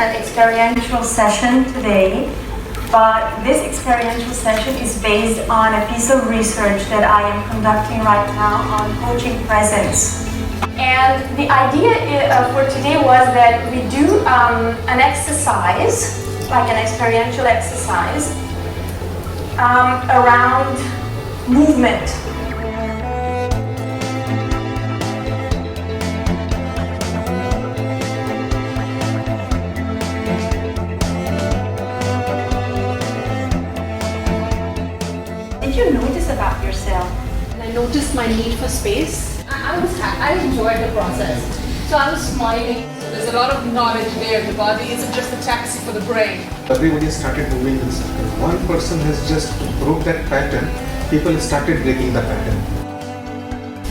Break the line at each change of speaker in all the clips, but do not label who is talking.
an experiential session today, but this experiential session is based on a piece of research that I am conducting right now on coaching presence. And the idea for today was that we do an exercise, like an experiential exercise, around movement. Did you notice about yourself?
I noticed my need for space. I enjoyed the process. So I was smiling.
So there's a lot of knowledge there. The body isn't just a taxi for the brain.
Everybody started moving in circles. One person has just broke that pattern. People started breaking the pattern.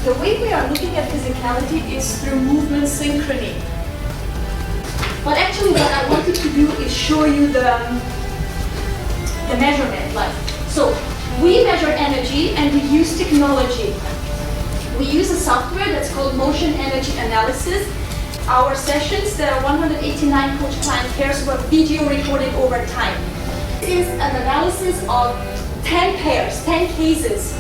The way we are looking at physicality is through movement synchrony. But actually what I wanted to do is show you the measurement. So we measure energy and we use technology. We use a software that's called Motion Energy Analysis. Our sessions, there are 189 coach client pairs were video recorded over time. This is an analysis of 10 pairs, 10 cases,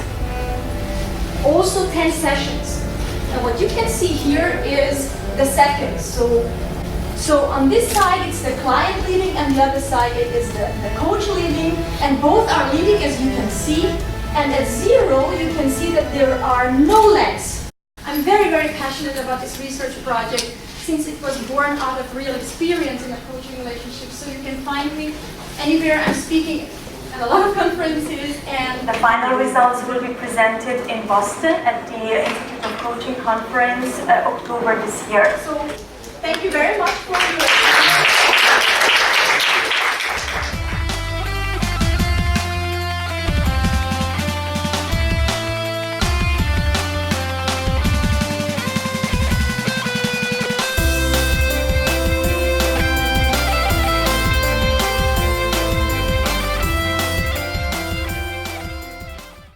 also 10 sessions. And what you can see here is the seconds. So on this side, it's the client leading, and the other side, it is the coach leading, and both are leading, as you can see. And at 0, you can see that there are no legs. I'm very, very passionate about this research project since it was born out of real experience in a coaching relationship. So you can find me anywhere. I'm speaking at a lot of conferences, and
The final results will be presented in Boston at the Institute of Coaching Conference, October this year.
so thank you very much for your